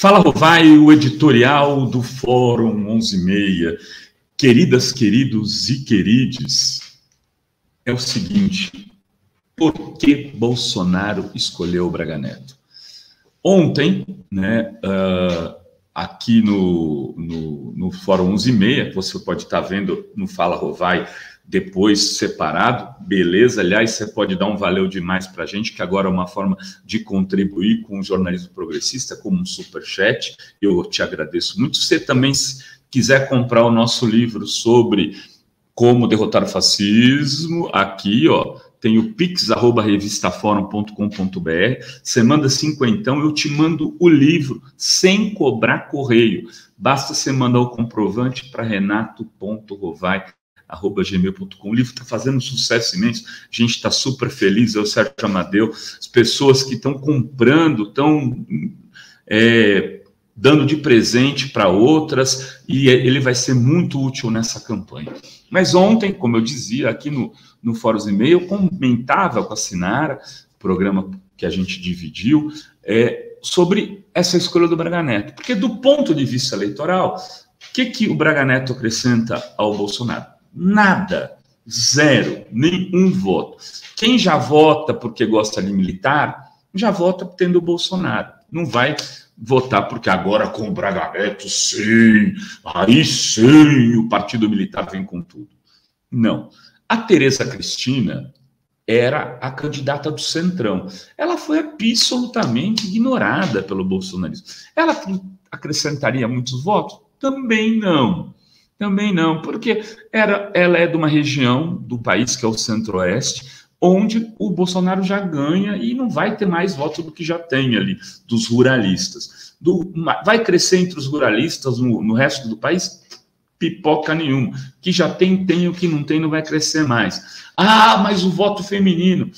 Fala, Rovai, o editorial do Fórum 11:30. Queridas, queridos e querides, é o seguinte: por que Bolsonaro escolheu o Braga Neto? Ontem, né, aqui no Fórum 11:30, você pode estar vendo no Fala, Rovai, depois separado, beleza? Aliás, você pode dar um valeu demais para a gente, que agora é uma forma de contribuir com o jornalismo progressista, como um superchat. Eu te agradeço muito. Se você também quiser comprar o nosso livro sobre como derrotar o fascismo, aqui, ó, tem o pix@revistaforum.com.br. Você manda cinquentão, eu te mando o livro sem cobrar correio. Basta você mandar o comprovante para renato.rovai@gmail.com. O livro está fazendo um sucesso imenso, a gente está super feliz, eu, Sérgio Amadeu, as pessoas que estão comprando, estão dando de presente para outras, e ele vai ser muito útil nessa campanha. Mas ontem, como eu dizia, aqui no Fórum 11:30, eu comentava com a Sinara, programa que a gente dividiu, sobre essa escolha do Braga Neto, porque do ponto de vista eleitoral, o que o Braga Neto acrescenta ao Bolsonaro? Nada, zero, nenhum voto. Quem já vota porque gosta de militar, já vota tendo o Bolsonaro. Não vai votar porque agora com o Braga Neto, sim, aí sim, o Partido Militar vem com tudo. Não. A Tereza Cristina era a candidata do Centrão. Ela foi absolutamente ignorada pelo bolsonarismo. Ela acrescentaria muitos votos? Também não. Também não, porque ela é de uma região do país, que é o Centro-Oeste, onde o Bolsonaro já ganha e não vai ter mais votos do que já tem ali, dos ruralistas. Vai crescer entre os ruralistas no resto do país? Pipoca nenhuma. Que já tem, o que não tem não vai crescer mais. Ah, mas o voto feminino.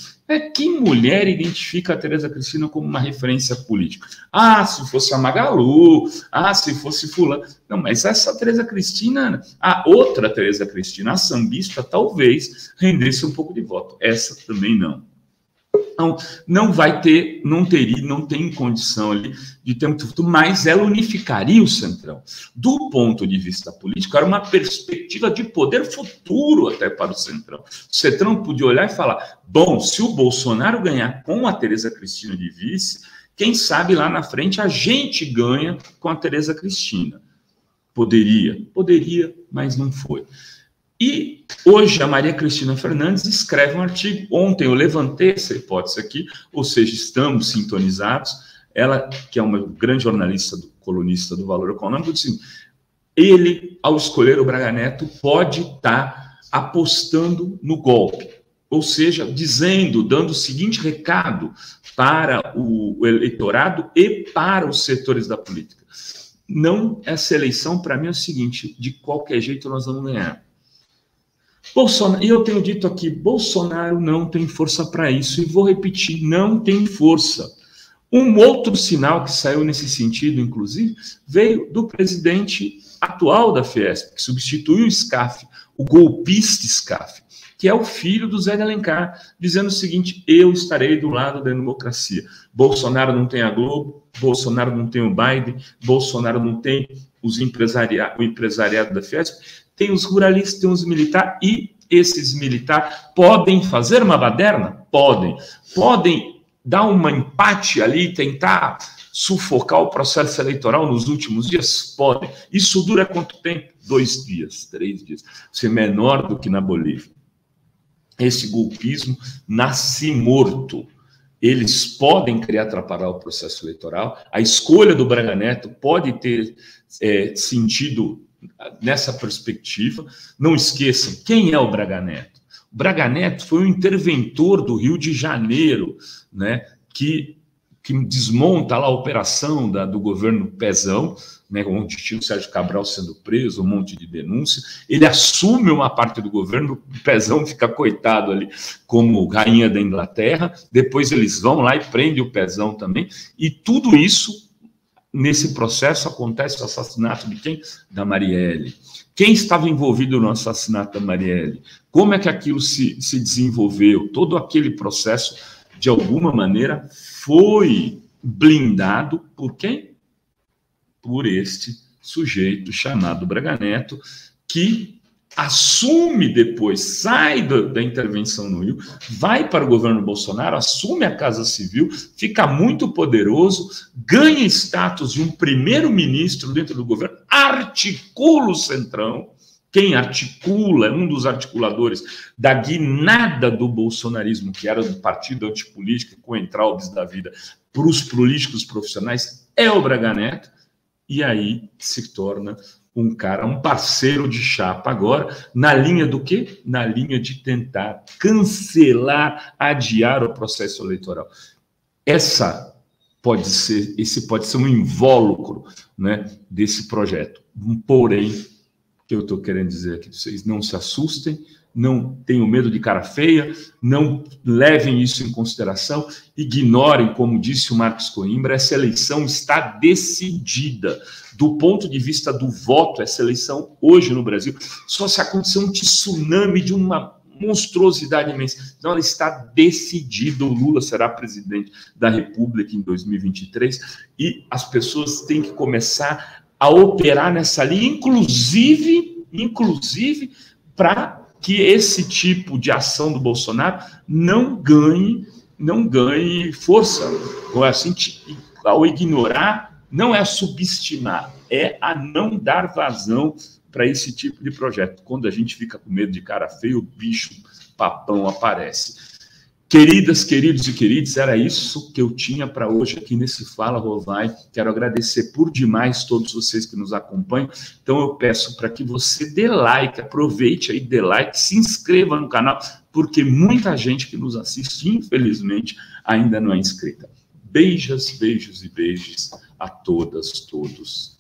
Que mulher identifica a Tereza Cristina como uma referência política? Ah, se fosse a Magalu, se fosse fulano. Não, mas essa Tereza Cristina, a outra Tereza Cristina, a sambista, talvez rendesse um pouco de voto. Essa também não. Então, não tem condição ali de ter muito futuro, mas ela unificaria o Centrão. Do ponto de vista político, era uma perspectiva de poder futuro até para o Centrão. O Centrão podia olhar e falar, bom, se o Bolsonaro ganhar com a Tereza Cristina de vice, quem sabe lá na frente a gente ganha com a Tereza Cristina. Poderia, mas não foi. E hoje a Maria Cristina Fernandes escreve um artigo. Ontem eu levantei essa hipótese aqui, ou seja, estamos sintonizados. Ela, que é uma grande jornalista, colunista do Valor Econômico, disse assim, ele, ao escolher o Braga Neto, pode estar apostando no golpe. Ou seja, dando o seguinte recado para o eleitorado e para os setores da política. Não, essa eleição, para mim, é o seguinte, de qualquer jeito nós vamos ganhar. E eu tenho dito aqui, Bolsonaro não tem força para isso, e vou repetir, não tem força. Um outro sinal que saiu nesse sentido, inclusive, veio do presidente atual da Fiesp, que substituiu o SCAF, o golpista SCAF, que é o filho do Zé de Alencar, dizendo o seguinte, eu estarei do lado da democracia. Bolsonaro não tem a Globo, Bolsonaro não tem o Biden, Bolsonaro não tem o empresariado da Fiesp, tem os ruralistas, tem os militares, e esses militares podem fazer uma baderna? Podem dar um empate ali, tentar sufocar o processo eleitoral nos últimos dias? Podem. Isso dura quanto tempo? 2 dias, 3 dias. Isso é menor do que na Bolívia. Esse golpismo nasce morto. Eles podem querer atrapalhar o processo eleitoral. A escolha do Braga Neto pode ter sentido nessa perspectiva. Não esqueçam, quem é o Braga Neto? O Braga Neto foi um interventor do Rio de Janeiro, né, que desmonta lá a operação do governo Pezão, né, onde tinha o Sérgio Cabral sendo preso, um monte de denúncia. Ele assume uma parte do governo, o Pezão fica coitado ali como rainha da Inglaterra, depois eles vão lá e prendem o Pezão também, e tudo isso, nesse processo, acontece o assassinato de quem? Da Marielle. Quem estava envolvido no assassinato da Marielle? Como é que aquilo se desenvolveu? Todo aquele processo, de alguma maneira, foi blindado por quem? por este sujeito chamado Braga Neto, que assume depois, sai da intervenção no Rio, vai para o governo Bolsonaro, assume a Casa Civil, fica muito poderoso, ganha status de um primeiro-ministro dentro do governo, articula o Centrão. Quem articula, um dos articuladores da guinada do bolsonarismo, que era do partido antipolítico, com entraubes da vida, para os políticos profissionais, é o Braga Neto, e aí se torna um cara, um parceiro de chapa agora, na linha do quê? Na linha de tentar cancelar, adiar o processo eleitoral. Esse pode ser um invólucro, né, desse projeto. Porém, o que eu estou querendo dizer aqui, vocês não se assustem, não tenham medo de cara feia, não levem isso em consideração, ignorem, como disse o Marcos Coimbra, essa eleição está decidida. Do ponto de vista do voto, essa eleição hoje no Brasil, só se acontecer um tsunami de uma monstruosidade imensa. Então, ela está decidida, o Lula será presidente da República em 2023, e as pessoas têm que começar a operar nessa linha, inclusive para que esse tipo de ação do Bolsonaro não ganhe força. Ou assim, ao ignorar, não é subestimar, é a não dar vazão para esse tipo de projeto. Quando a gente fica com medo de cara feio, o bicho papão aparece. Queridas, queridos e queridos, era isso que eu tinha para hoje aqui nesse Fala Rovai. Quero agradecer por demais todos vocês que nos acompanham. Então eu peço para que você dê like, aproveite aí, dê like, se inscreva no canal, porque muita gente que nos assiste, infelizmente, ainda não é inscrita. Beijos, beijos e beijos a todas, todos.